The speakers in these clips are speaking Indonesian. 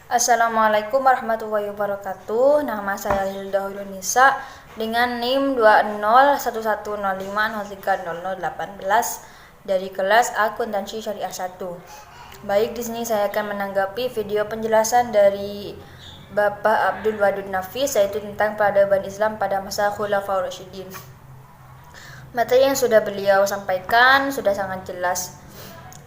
Assalamualaikum warahmatullahi wabarakatuh. Nama saya Hilda Nisa dengan NIM 201105030018 dari kelas Akuntansi Syariah 1. Baik, di sini saya akan menanggapi video penjelasan dari Bapak Abdul Wadud Nafis, yaitu tentang peradaban Islam pada masa Khulafaur Rasyidin. Materi yang sudah beliau sampaikan sudah sangat jelas,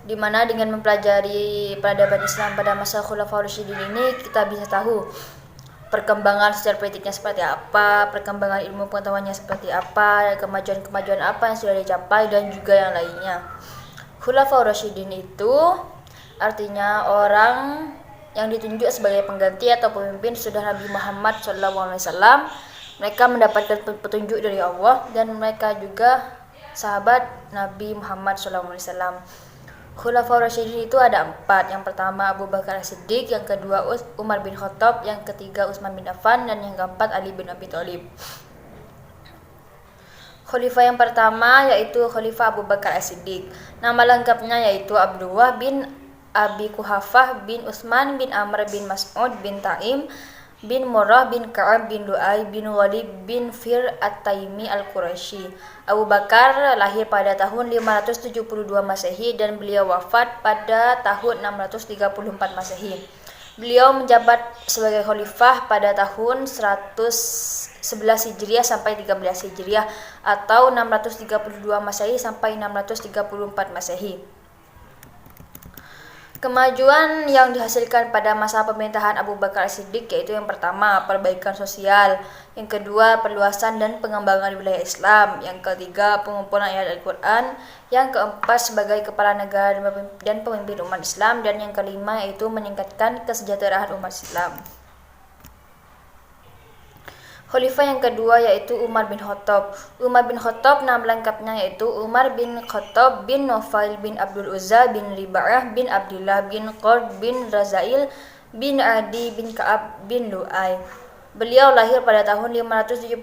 di mana dengan mempelajari peradaban Islam pada masa Khulafaur Rasyidin ini kita bisa tahu perkembangan secara politiknya seperti apa, perkembangan ilmu pengetahuannya seperti apa, kemajuan-kemajuan apa yang sudah dicapai, dan juga yang lainnya. Khulafaur Rasyidin itu artinya orang yang ditunjuk sebagai pengganti atau pemimpin sudah Nabi Muhammad SAW. Mereka mendapatkan petunjuk dari Allah dan mereka juga sahabat Nabi Muhammad SAW. Khulafaur Rasyidin itu ada 4. Yang pertama Abu Bakar As-Siddiq, yang kedua Umar bin Khattab, yang ketiga Utsman bin Affan, dan yang keempat Ali bin Abi Thalib. Khalifah yang pertama yaitu Khalifah Abu Bakar As-Siddiq. Nama lengkapnya yaitu Abdullah bin Abi Quhafah bin Utsman bin Amr bin Mas'ud bin Taim bin Murrah bin Ka'ab bin Lu'ay bin Walid bin Fir At-Taimi Al-Quraisy. Abu Bakar lahir pada tahun 572 Masehi dan beliau wafat pada tahun 634 Masehi. Beliau menjabat sebagai khalifah pada tahun 111 Hijriah sampai 13 Hijriah atau 632 Masehi sampai 634 Masehi. Kemajuan yang dihasilkan pada masa pemerintahan Abu Bakar As-Siddiq yaitu yang pertama perbaikan sosial, yang kedua perluasan dan pengembangan wilayah Islam, yang ketiga pengumpulan ayat Al-Quran, yang keempat sebagai kepala negara dan pemimpin umat Islam, dan yang kelima yaitu meningkatkan kesejahteraan umat Islam. Khalifah yang kedua yaitu Umar bin Khattab. Umar bin Khattab nama lengkapnya yaitu Umar bin Khattab bin Nufail bin Abdul Uzza bin Riba'ah bin Abdullah bin Qurd bin Razail bin Adi bin Ka'ab bin Lu'ay. Beliau lahir pada tahun 579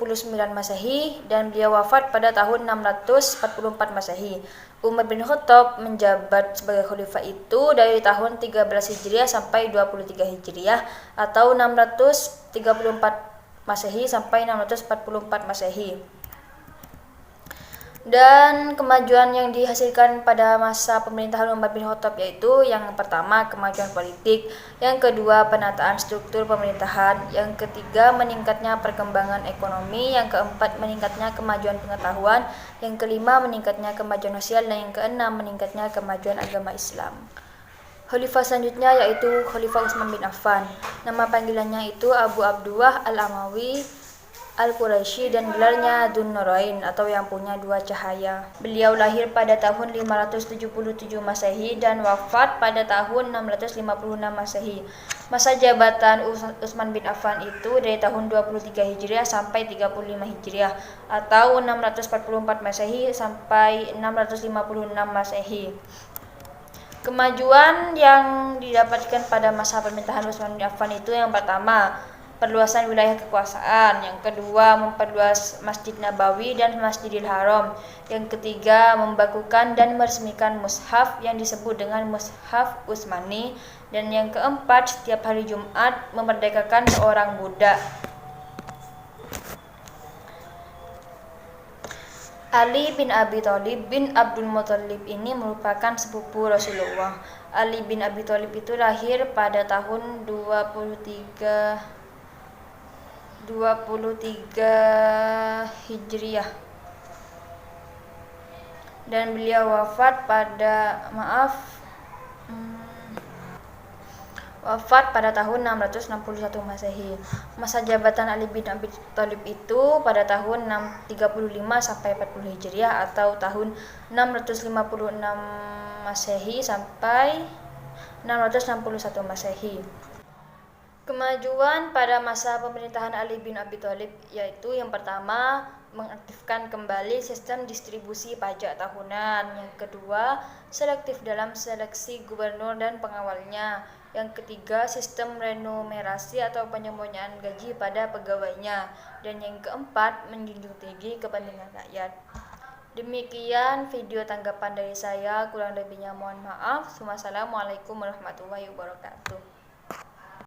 Masehi dan beliau wafat pada tahun 644 Masehi. Umar bin Khattab menjabat sebagai khalifah itu dari tahun 13 Hijriah sampai 23 Hijriah atau 634 Masehi sampai 644 Masehi. Dan kemajuan yang dihasilkan pada masa pemerintahan Umar bin Khattab yaitu yang pertama kemajuan politik, yang kedua penataan struktur pemerintahan, yang ketiga meningkatnya perkembangan ekonomi, yang keempat meningkatnya kemajuan pengetahuan, yang kelima meningkatnya kemajuan sosial, dan yang keenam meningkatnya kemajuan agama Islam. Khalifah selanjutnya yaitu Khalifah Utsman bin Affan. Nama panggilannya itu Abu Abdullah Al-Amawi Al-Quraisy dan gelarnya Dzun Nurain atau yang punya dua cahaya. Beliau lahir pada tahun 577 Masehi dan wafat pada tahun 656 Masehi. Masa jabatan Utsman bin Affan itu dari tahun 23 Hijriah sampai 35 Hijriah atau 644 Masehi sampai 656 Masehi. Kemajuan yang didapatkan pada masa pemerintahan Utsman bin Affan itu yang pertama, perluasan wilayah kekuasaan, yang kedua, memperluas Masjid Nabawi dan Masjidil Haram, yang ketiga, membakukan dan meresmikan mushaf yang disebut dengan mushaf Utsmani, dan yang keempat, setiap hari Jumat memerdekakan seorang budak. Ali bin Abi Thalib bin Abdul Muthalib ini merupakan sepupu Rasulullah. Ali bin Abi Thalib itu lahir pada tahun 23 Hijriah dan beliau wafat pada tahun 661 Masehi. Masa jabatan Ali bin Abi Thalib itu pada tahun 635 sampai 40 Hijriah atau tahun 656 Masehi sampai 661 Masehi. Kemajuan pada masa pemerintahan Ali bin Abi Thalib yaitu yang pertama, mengaktifkan kembali sistem distribusi pajak tahunan, yang kedua, selektif dalam seleksi gubernur dan pengawalnya, yang ketiga, sistem remunerasi atau penyembunyian gaji pada pegawainya, dan yang keempat, menjunjung tinggi kepentingan rakyat. Demikian video tanggapan dari saya, kurang lebihnya mohon maaf. Wassalamualaikum warahmatullahi wabarakatuh.